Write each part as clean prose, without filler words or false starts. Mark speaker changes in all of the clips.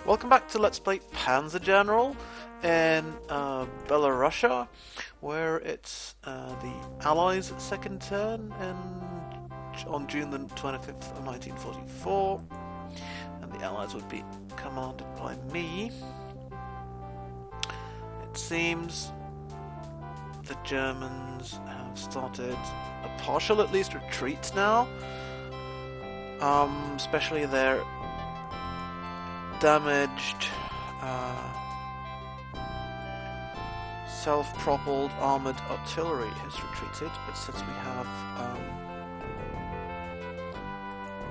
Speaker 1: Welcome back to Let's Play Panzer General in Byelorussia, where it's the Allies' second turn on June the 25th of 1944, and the Allies would be commanded by me. It seems the Germans have started a partial, at least, retreat now, especially their damaged self-propelled armoured artillery has retreated, but since we have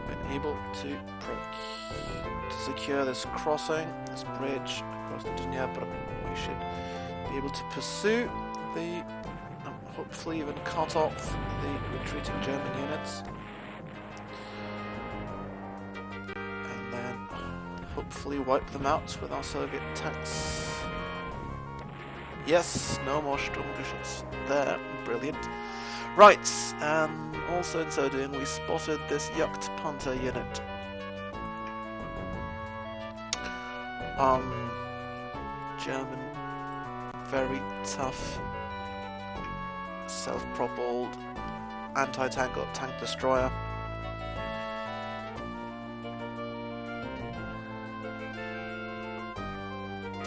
Speaker 1: been able to secure this crossing, this bridge across the Dnieper, we should be able to pursue the hopefully even cut off the retreating German units. Hopefully wipe them out with our Soviet tanks. Yes, no more Sturmgeschütz there. Brilliant. Right, and also in so doing we spotted this Panzer unit. German, very tough, self-propelled anti-tank or tank destroyer.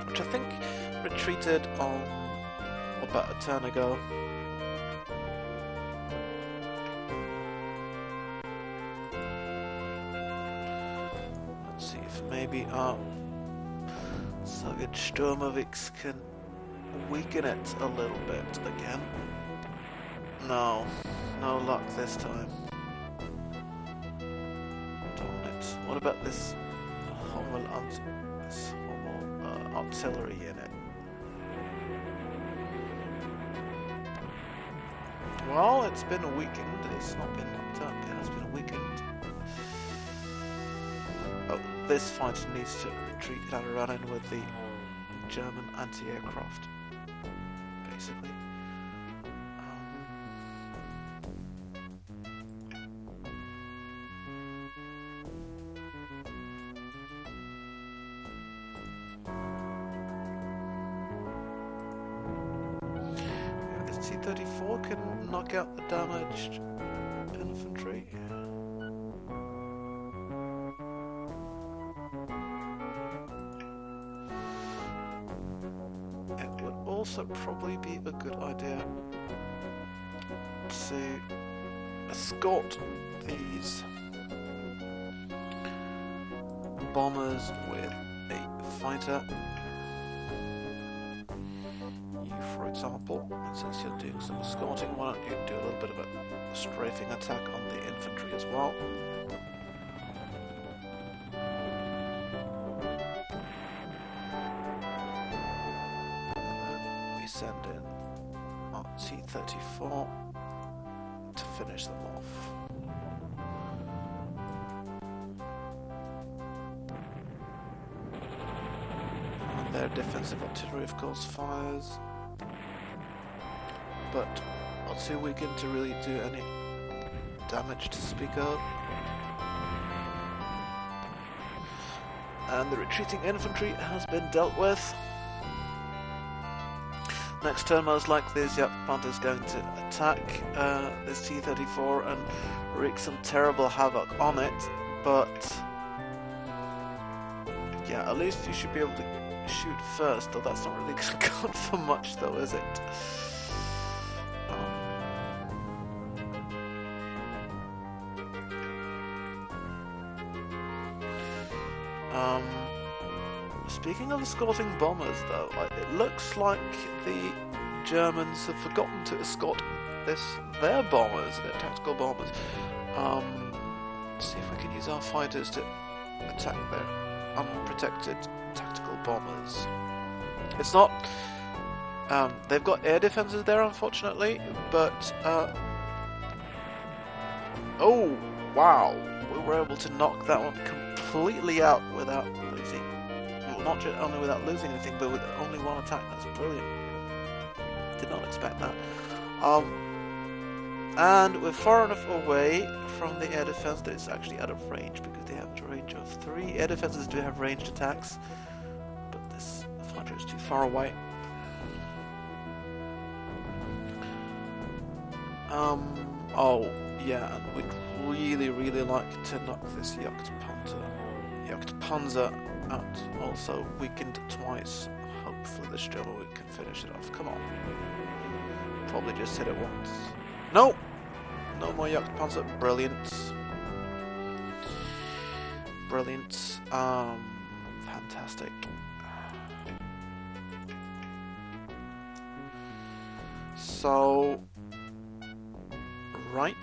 Speaker 1: Which I think retreated on about a turn ago. Let's see if maybe our Soviet Sturmovix can weaken it a little bit again. No luck this time. Darn it. What about this artillery unit? Well, it's been weakened. It's not been knocked up. It has been weakened. Oh, this fighter needs to retreat and run in with the German anti-aircraft, basically. T-34 can knock out the damaged infantry. It would also probably be a good idea to escort these bombers with a fighter. For example, and since you're doing some escorting, why don't you do a little bit of a strafing attack on the infantry as well? And then we send in our T-34 to finish them off. And their defensive artillery, of course, fires. But not too weakened to really do any damage to speak of. And the retreating infantry has been dealt with. Next turn, most likely, this Panzer is going to attack this T-34 and wreak some terrible havoc on it. But yeah, at least you should be able to shoot first, though that's not really going to count for much, though, is it? Speaking of escorting bombers, though, it looks like the Germans have forgotten to escort their bombers, their tactical bombers. Let's see if we can use our fighters to attack their unprotected tactical bombers. It's not... they've got air defenses there, unfortunately, but... oh, wow! We were able to knock that one completely out without losing... not just only without losing anything, but with only one attack. That's brilliant. Did not expect that. And we're far enough away from the air defense that it's actually out of range, because they have a range of 3. Air defenses do have ranged attacks, but this fighter is too far away. Oh, yeah, and we'd really like to knock this Panzer out. Also weakened twice. Hopefully this German we can finish it off. Come on. Probably just hit it once. No! No more Panzer. Brilliant. Brilliant. Fantastic. So... right.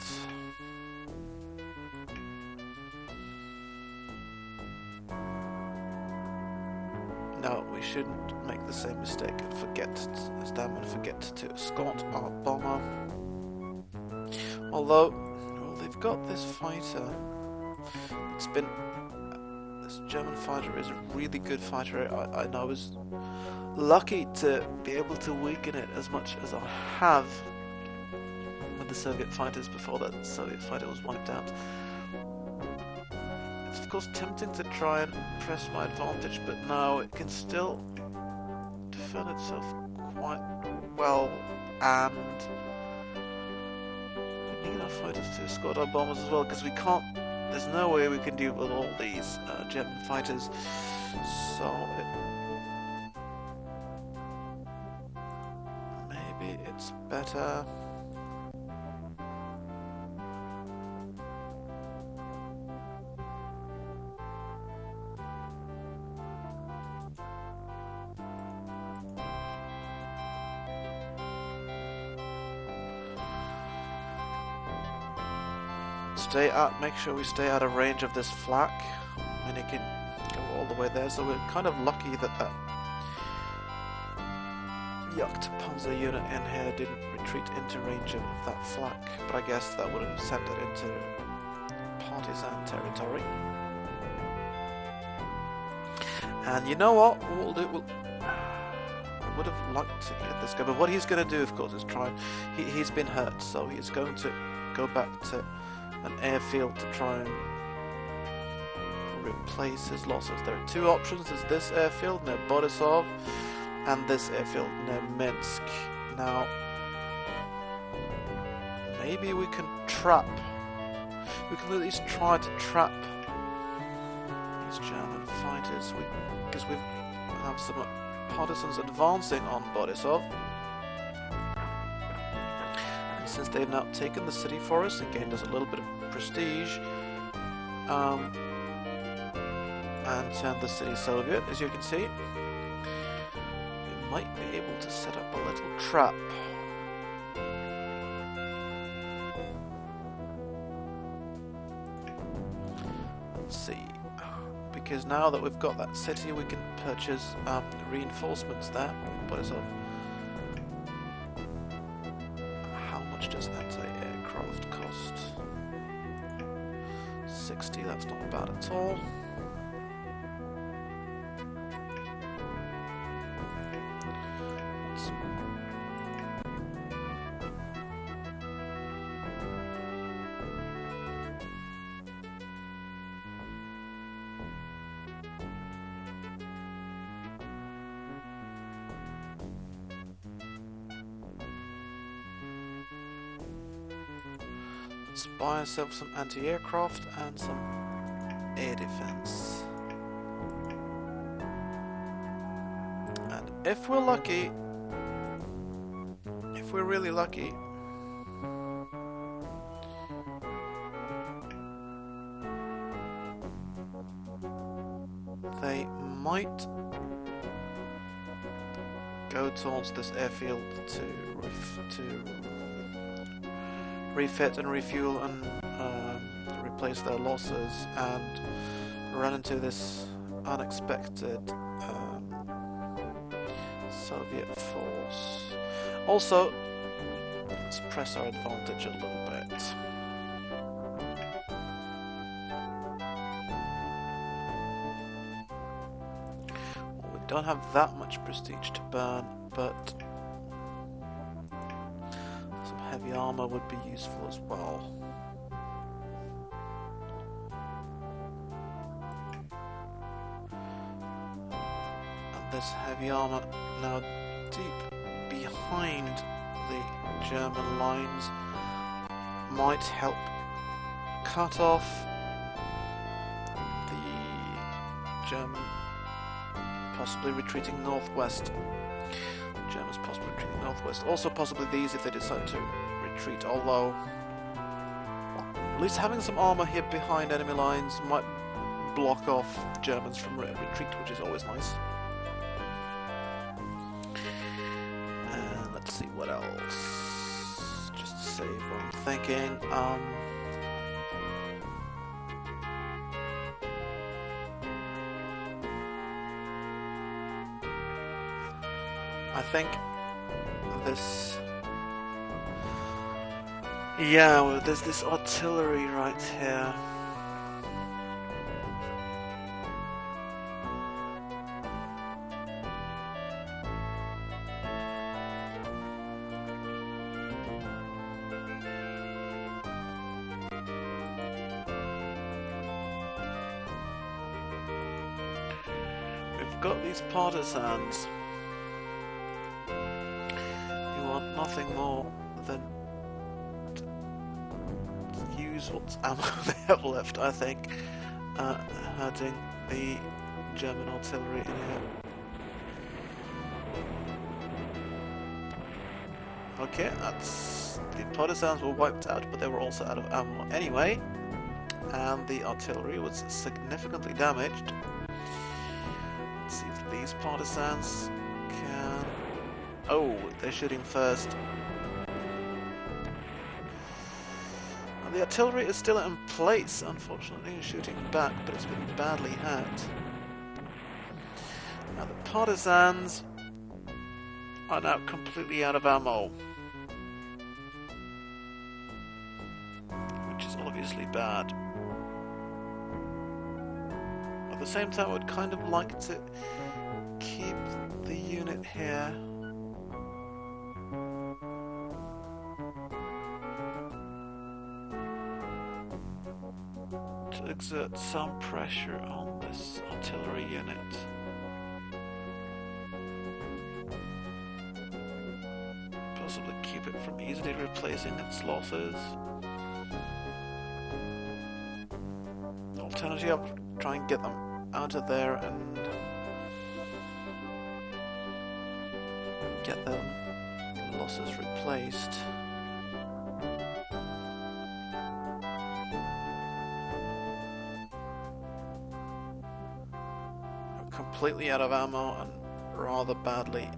Speaker 1: No, we shouldn't make the same mistake and forget to escort our bomber. Although, well, they've got this fighter. It's been... this German fighter is a really good fighter. I know I was lucky to be able to weaken it as much as I have with the Soviet fighters before that Soviet fighter was wiped out. It's of course tempting to try and press my advantage, but now it can still defend itself quite well, and we need our fighters to escort our bombers as well, because we can't, there's no way we can deal with all these German fighters, so maybe it's better. Make sure we stay out of range of this flak. I mean, it can go all the way there, so we're kind of lucky that that Panzer unit in here didn't retreat into range of that flak, but I guess that would have sent it into partisan territory. And you know what? We'll do. I would have liked to hit this guy, but what he's going to do, of course, is try. He's been hurt, so he's going to go back to an airfield to try and replace his losses. There are 2 options. There's this airfield near Borisov and this airfield near Minsk. Now, maybe we can trap. We can at least try to trap these German fighters, because we have some partisans advancing on Borisov. Since they've now taken the city for us and gained us a little bit of prestige, and turned the city Soviet, as you can see, we might be able to set up a little trap. Let's see, because now that we've got that city, we can purchase reinforcements there. Borisov. Does anti-aircraft cost? 60, that's not bad at all. Let's buy ourselves some anti-aircraft and some air defense. And if we're lucky, if we're really lucky, they might go towards this airfield to refit and refuel and replace their losses, and run into this unexpected Soviet force. Also, let's press our advantage a little bit. Well, we don't have that much prestige to burn, but some heavy heavy armor would be useful as well. And this heavy armor now deep behind the German lines might help cut off the German possibly retreating northwest. Germans possibly retreating northwest. Also possibly these if they decide to retreat, although well, at least having some armor here behind enemy lines might block off Germans from retreat, which is always nice. And let's see what else. Just to save what I'm thinking. I think this... yeah, well, there's this artillery right here. We've got these partisans. Nothing more than to use what ammo they have left, I think, hurting the German artillery in here. Okay, that's... the partisans were wiped out, but they were also out of ammo anyway, and the artillery was significantly damaged. Let's see if these partisans can... oh, they're shooting first. And the artillery is still in place, unfortunately, shooting back, but it's been badly hurt. Now the partisans are now completely out of ammo, which is obviously bad. At the same time, I would kind of like to keep the unit here. To exert some pressure on this artillery unit. Possibly keep it from easily replacing its losses. Alternatively, I'll try and get them out of there and get them losses replaced. Completely out of ammo and rather badly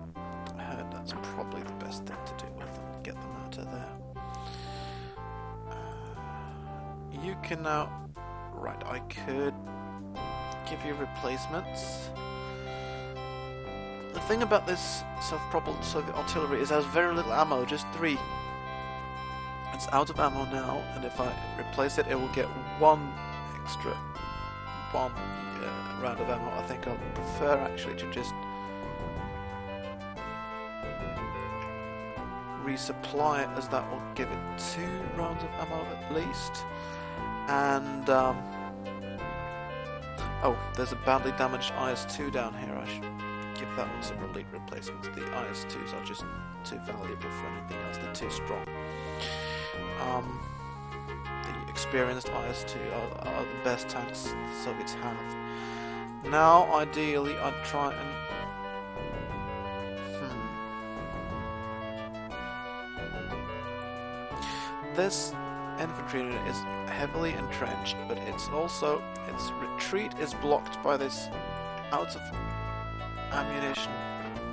Speaker 1: hurt. That's probably the best thing to do with them. Get them out of there. You can now... right, I could give you replacements. The thing about this self-propelled Soviet artillery is it has very little ammo, just 3. It's out of ammo now, and if I replace it, it will get 1 extra round of ammo. I think I would prefer actually to just resupply it, as that will give it 2 rounds of ammo at least. And oh, there's a badly damaged IS-2 down here. I should give that one some elite replacements. The IS-2s are just too valuable for anything else. They're too strong. The experienced IS-2 are the best tanks the Soviets have. Now, ideally, I'd try and... This infantry unit is heavily entrenched, but it's also... its retreat is blocked by this out of ammunition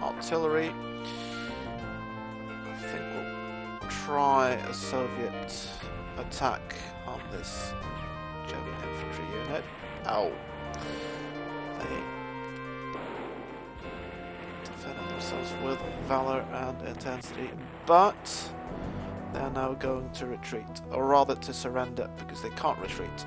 Speaker 1: artillery. I think we'll try a Soviet attack on this German infantry unit. Ow. They defended themselves with valor and intensity, but they're now going to retreat, or rather to surrender, because they can't retreat.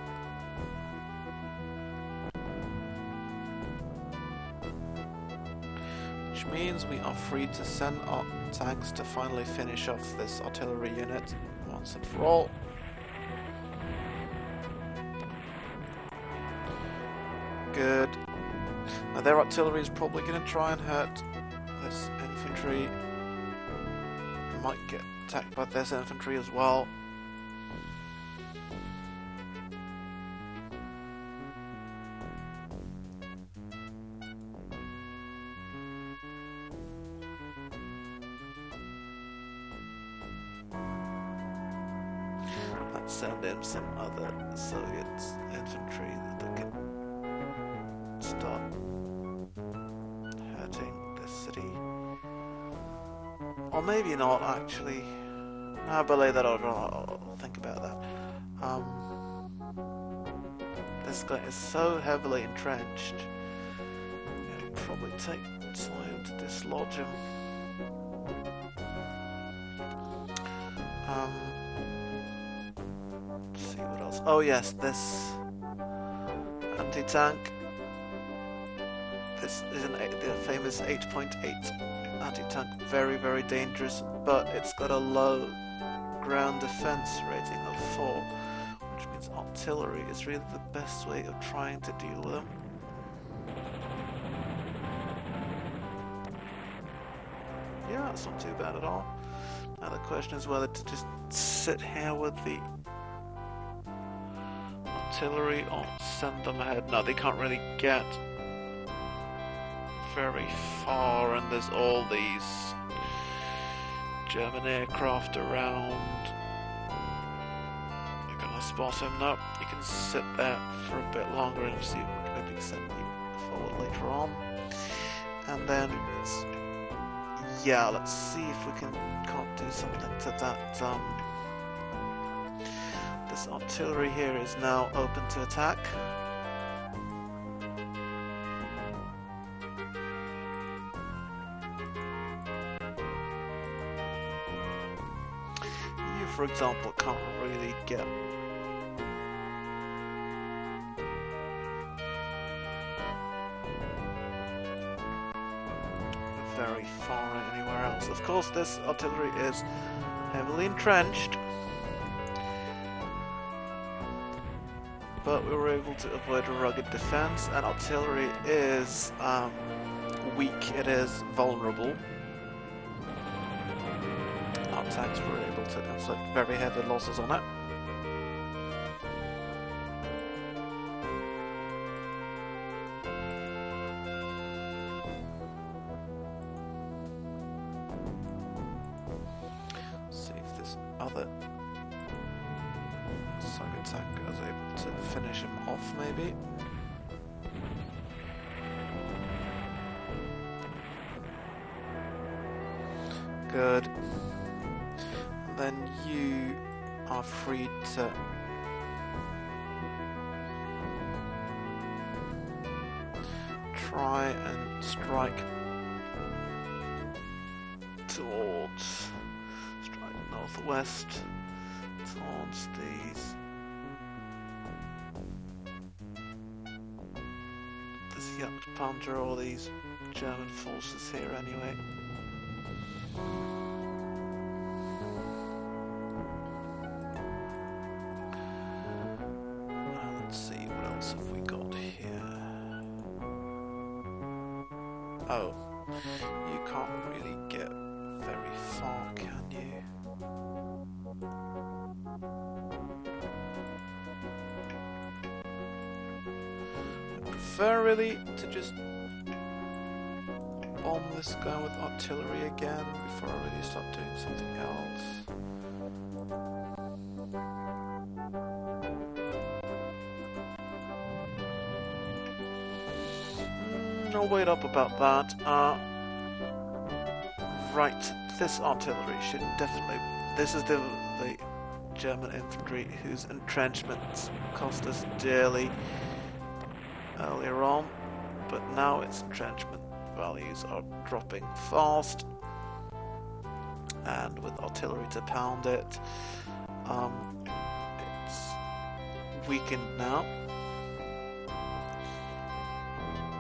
Speaker 1: Which which means we are free to send our tanks to finally finish off this artillery unit once and for all. Good. Now their artillery is probably going to try and hurt this infantry. Might get attacked by this infantry as well. Let's send in some other Soviet infantry that can start hurting this city. Or maybe not, actually. I'll belay that over. I'll think about that. This guy is so heavily entrenched. It'll probably take time to dislodge him. Let's see what else. Oh yes, this anti-tank. This is the famous 8.8 anti-tank. Very, very dangerous, but it's got a low ground defense rating of 4, which means artillery is really the best way of trying to deal with them. Yeah, that's not too bad at all. Now the question is whether to just sit here with the artillery or send them ahead. No, they can't really get very far, and there's all these German aircraft around. You're gonna spot him. No, you can sit there for a bit longer and see if we can maybe send you forward later on. And then it's, yeah, let's see if we can't do something to that. This artillery here is now open to attack. You, for example, can't really get very far anywhere else. Of course, this artillery is heavily entrenched, but we were able to avoid a rugged defense, and artillery is weak, it is vulnerable. Our tanks were able to inflict very heavy losses on it. See if this other Soviet tank was able to finish him off, maybe. Good. And then you are free to try and strike northwest towards these Panzer, all these German forces here anyway. Let's see, what else have we got here? Oh, you can't really get very far, can you? I prefer really to just bomb this guy with artillery again before I really start doing something else. I'll wait up about that. Right, this artillery should definitely... This is the German infantry whose entrenchments cost us dearly earlier on, but now its entrenchment values are dropping fast, and with artillery to pound it, it's weakened now.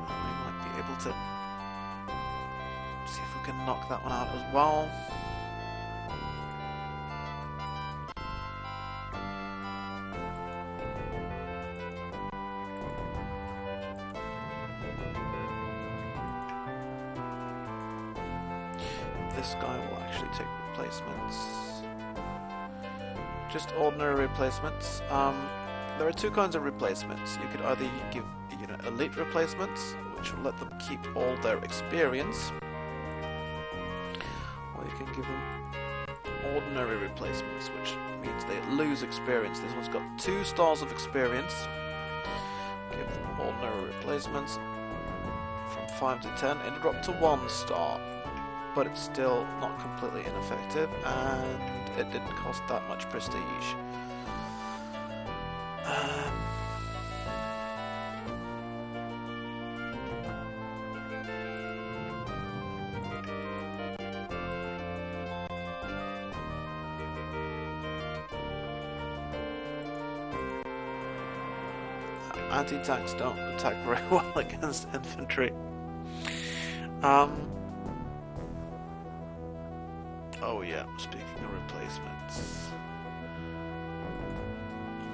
Speaker 1: We might be able to can knock that one out as well. This guy will actually take replacements. Just ordinary replacements. There are two kinds of replacements. You could either give, elite replacements, which will let them keep all their experience, or you can give them ordinary replacements, which means they lose experience. This one's got 2 stars of experience. Give them ordinary replacements. From 5 to 10, it'll drop to 1 star. But it's still not completely ineffective, and it didn't cost that much prestige. Anti-tanks don't attack very well against infantry. Oh yeah, speaking of replacements,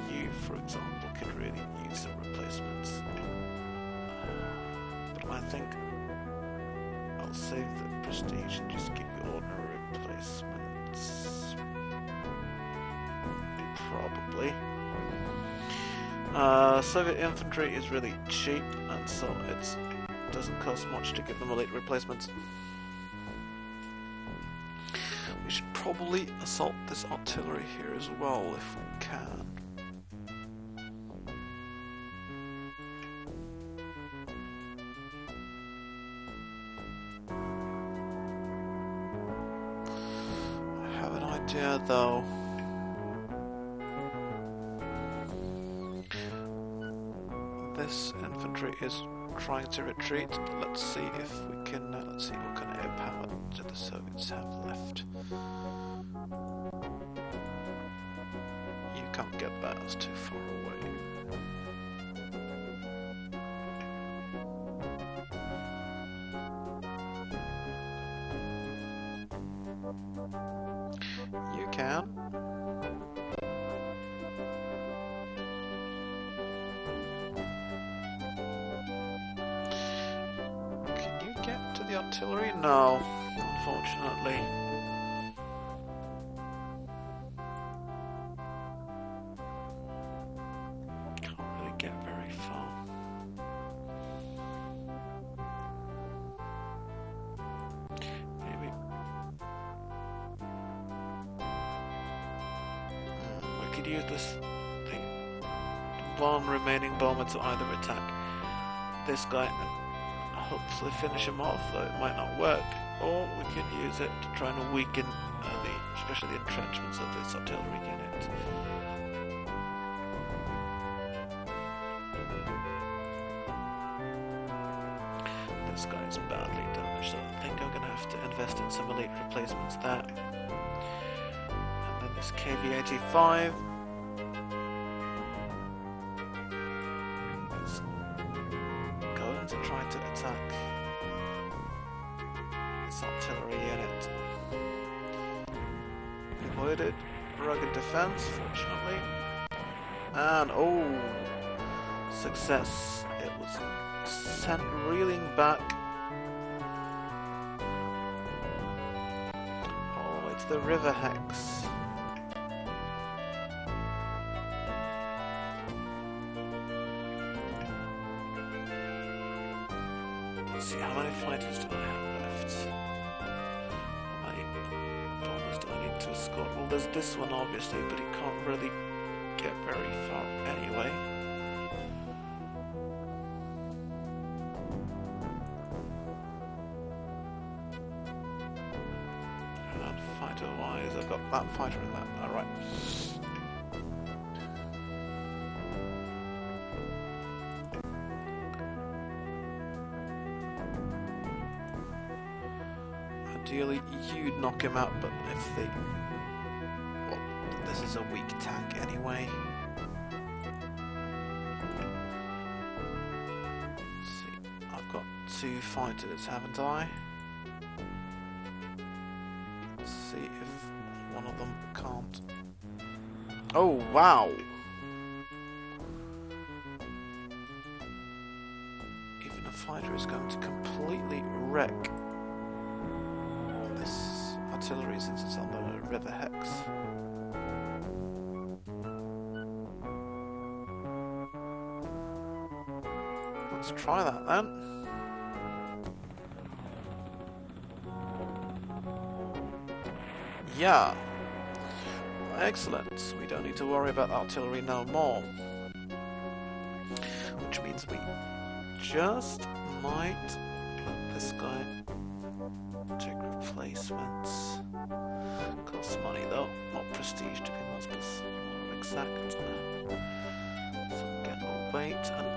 Speaker 1: you, for example, could really use some replacements. But I think I'll save the prestige and just give you ordinary replacements. Probably. Soviet infantry is really cheap, and so it doesn't cost much to give them elite replacements. We should probably assault this artillery here as well if we can. I have an idea though. This infantry is trying to retreat. Let's see if we can. Let's see what kind of air power do the Soviets have left. You can't get that; it's too far away. You can. Artillery? No, unfortunately. Can't really get very far. Maybe. We could use the one remaining bomber to either attack this guy and hopefully finish him off, though it might not work, or we can use it to try and weaken especially the entrenchments of this artillery unit. This guy is badly damaged, so I think I'm going to have to invest in some elite replacements there. And then this KV-85. To try to attack this artillery unit. Avoided rugged defense, fortunately. And success. It was sent reeling back all the way to the river hex. See, how many fighters do I have left? How many bombers do I need to escort? Well, there's this one obviously, but it can't really get very far anyway. And fighter-wise, I've got that fighter and that. Alright. Ideally, you'd knock him out, but if they... Well, this is a weak tank anyway. Let's see, I've got 2 fighters, haven't I? see if one of them can't. Oh, wow! Even a fighter is going to completely wreck this artillery since it's on the river hex. Let's try that then. Yeah. Excellent. We don't need to worry about artillery no more. Which means we just might let this guy take replacements. Costs money though, not prestige to be more exact. So get our weight and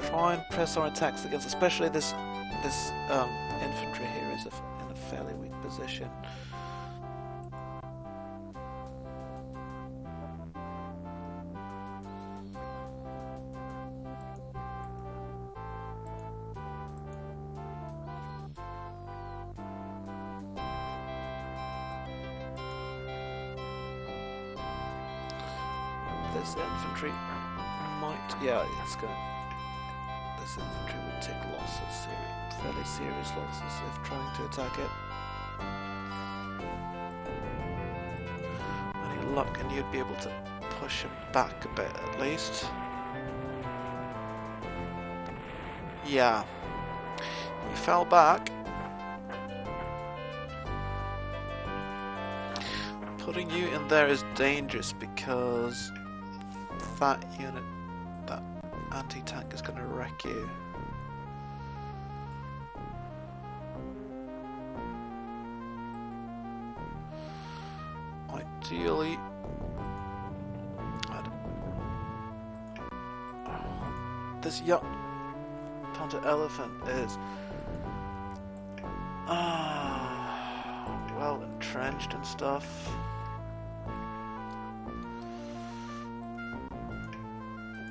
Speaker 1: try and press our attacks against, especially this infantry here is in a fairly weak position. This infantry might, yeah, it's going. This infantry would take losses, fairly serious losses if trying to attack it. Any luck, and you'd be able to push him back a bit at least. Yeah, he fell back. Putting you in there is dangerous because that unit, that anti-tank is going to wreck you. Ideally, this young Panzer Elephant is well entrenched and stuff.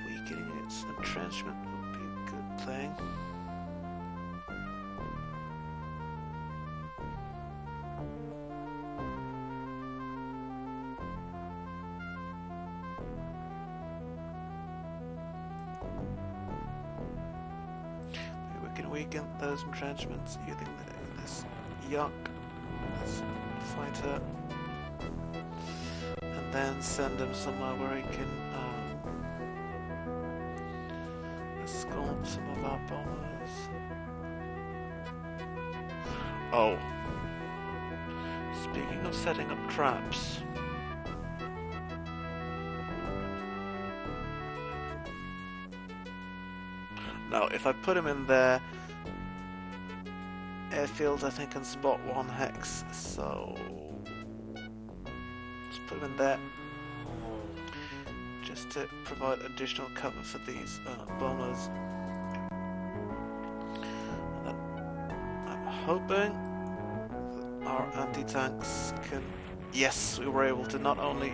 Speaker 1: Weakening its entrenchment would be a good thing. Maybe we can weaken those entrenchments using this yuck, this fighter, and then send him somewhere where he can escort some of our bombers. Oh, speaking of setting up traps, now if I put him in there, airfields I think can spot one hex, so let's put him in there just to provide additional cover for these bombers. And I'm hoping that our anti-tanks can... Yes, we were able to not only...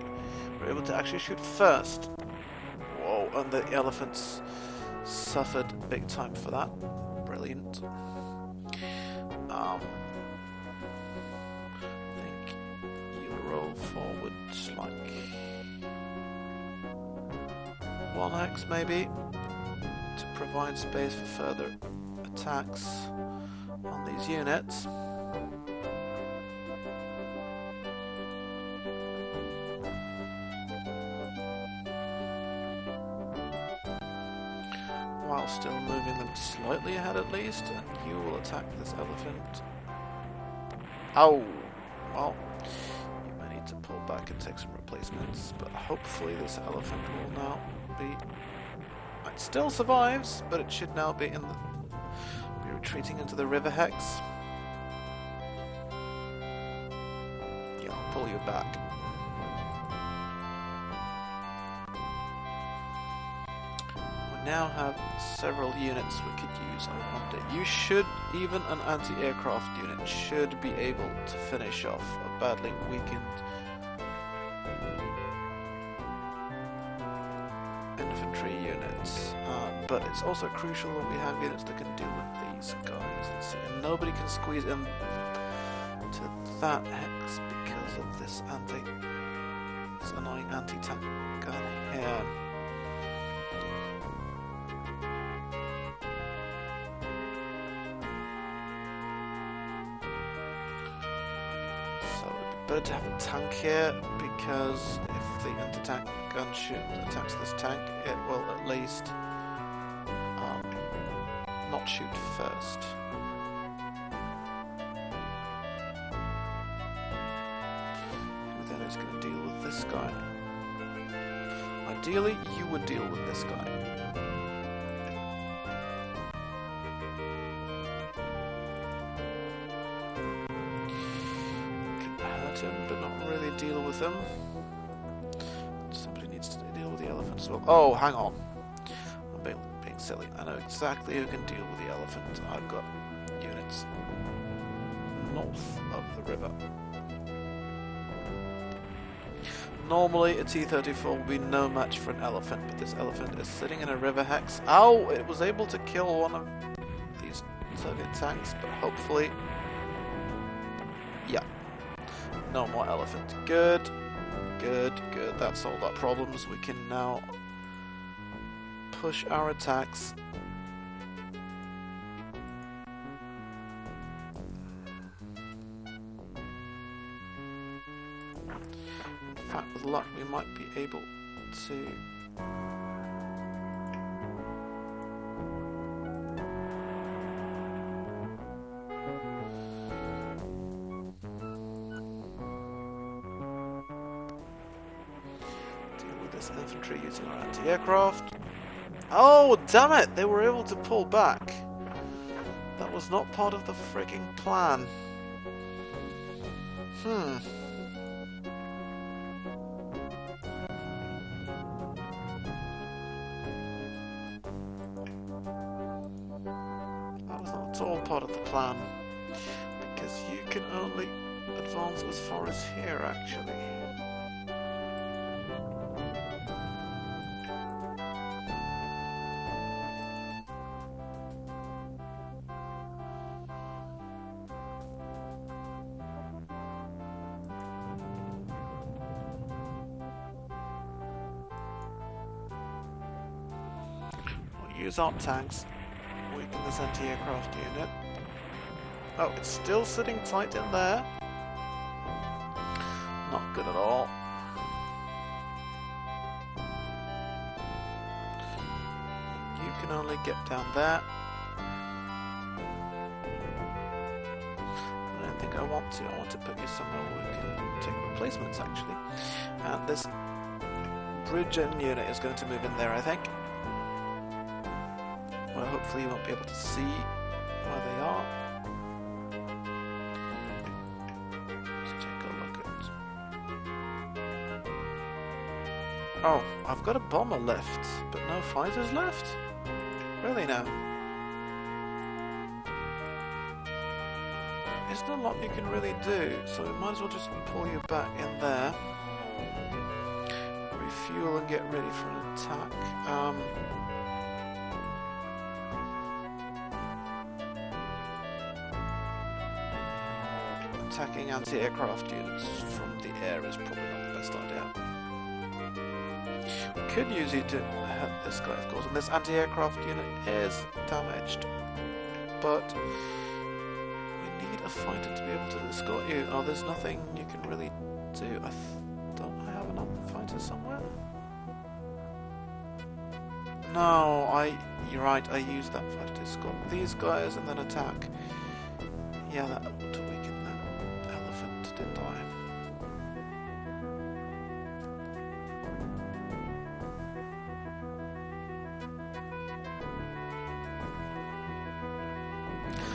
Speaker 1: We were able to actually shoot first. Whoa, and the elephants suffered big time for that. Brilliant. I think you roll forwards like 1x maybe to provide space for further attacks on these units. While still moving them slightly ahead at least, and you will attack this elephant. Oh, well, you may need to pull back and take some replacements, but hopefully this elephant will now be... It still survives, but it should now be be retreating into the river hex. Yeah, I'll pull you back. Now have several units we could use. I wonder, you should, even an anti-aircraft unit should be able to finish off a badly weakened infantry unit. But it's also crucial that we have units that can deal with these guys. Let's see, and nobody can squeeze in to that hex because of this annoying anti-tank gun here. So it'd be better to have a tank here, because if the anti-tank gun attacks this tank, it will at least not shoot first. And then it's going to deal with this guy. Ideally, you would deal with this guy. Can hurt him, but not really deal with him. Somebody needs to deal with the elephant as well. Oh, hang on. I'm being silly. I know exactly who can deal with the elephant. I've got units north of the river. Normally a T-34 would be no match for an elephant, but this elephant is sitting in a river hex. Oh, it was able to kill one of these Soviet tanks, but hopefully... yeah. No more elephant. Good. Good, good. That solved our problems. We can now push our attacks. In fact, with luck, we might be able to... deal with this infantry using our anti-aircraft. Oh, damn it! They were able to pull back. That was not part of the frigging plan. That was not at all part of the plan. Because you can only advance as far as here, actually. Use our tanks, weaken this anti-aircraft unit. Oh, it's still sitting tight in there. Not good at all. You can only get down there. I don't think I want to. I want to put you somewhere where we can take replacements, actually. And this bridge end unit is going to move in there, I think. Well, hopefully you won't be able to see where they are. Let's take a look at... oh, I've got a bomber left, but no fighters left? Really now? There's not a lot you can really do, so we might as well just pull you back in there. Refuel and get ready for an attack. Attacking anti-aircraft units from the air is probably not the best idea. We could use you to hit this guy, of course, and this anti-aircraft unit is damaged. But we need a fighter to be able to escort you. Oh, there's nothing you can really do. Don't I have another fighter somewhere? No, you're right, I used that fighter to escort these guys and then attack. Yeah, that ought to weaken that elephant, didn't I?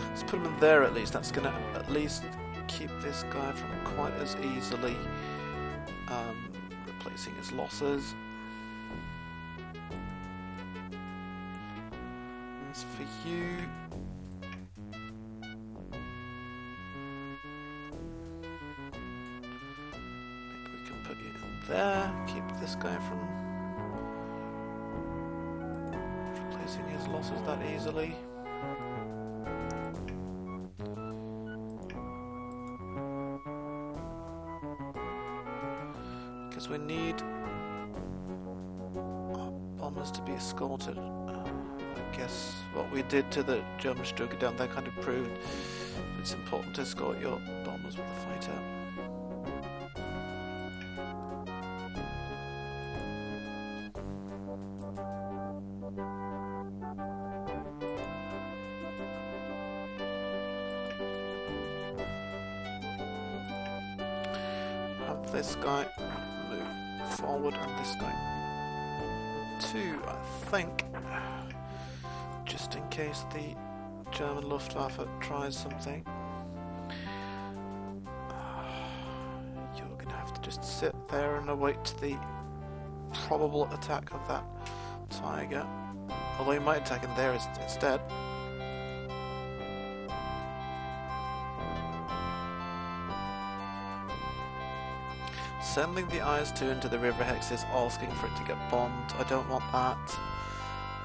Speaker 1: Let's put him in there at least. That's going to at least keep this guy from quite as easily replacing his losses. As for you... there, keep this guy from replacing his losses that easily. Because we need our bombers to be escorted. I guess what we did to the German Stuka down there kind of proved it's important to escort your bombers with the fighter. Have this guy move forward and this guy too, I think. Just in case the German Luftwaffe tries something. You're going to have to just sit there and await the probable attack of that Tiger. Although he might attack in there instead. Sending the IS-2 into the river hex is asking for it to get bombed. I don't want that.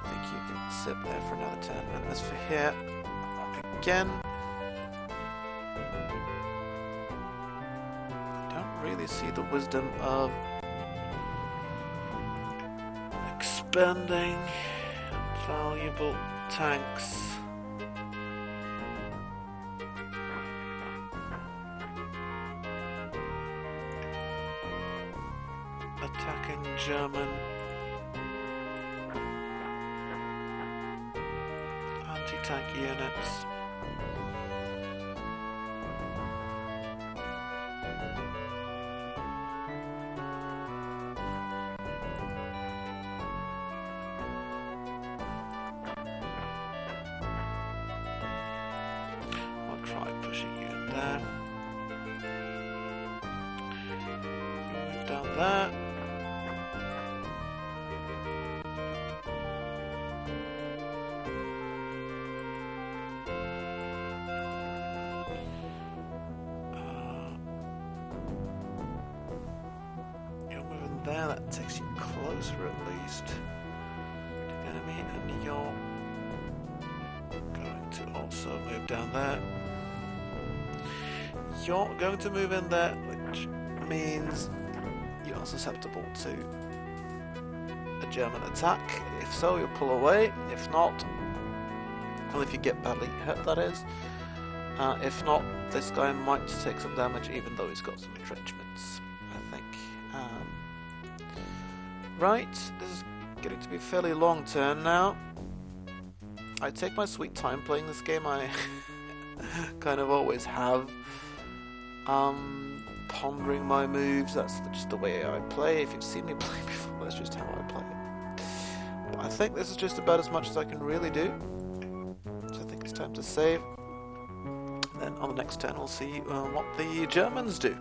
Speaker 1: I think you can sit there for another turn. And as for here, again, I don't really see the wisdom of expending valuable tanks. Attacking German anti-tank units. I'll try pushing you in there. You move down there. There, that takes you closer at least to the enemy, and you're going to also move down there. You're going to move in there, which means you're susceptible to a German attack. If so, you'll pull away. If not, well, if you get badly hurt, that is. If not, this guy might take some damage, even though he's got some entrenchments, I think. Right, this is getting to be a fairly long turn now. I take my sweet time playing this game, I kind of always have. Pondering my moves, that's just the way I play. If you've seen me play before, that's just how I play it. But I think this is just about as much as I can really do. So I think it's time to save. Then on the next turn we'll see what the Germans do.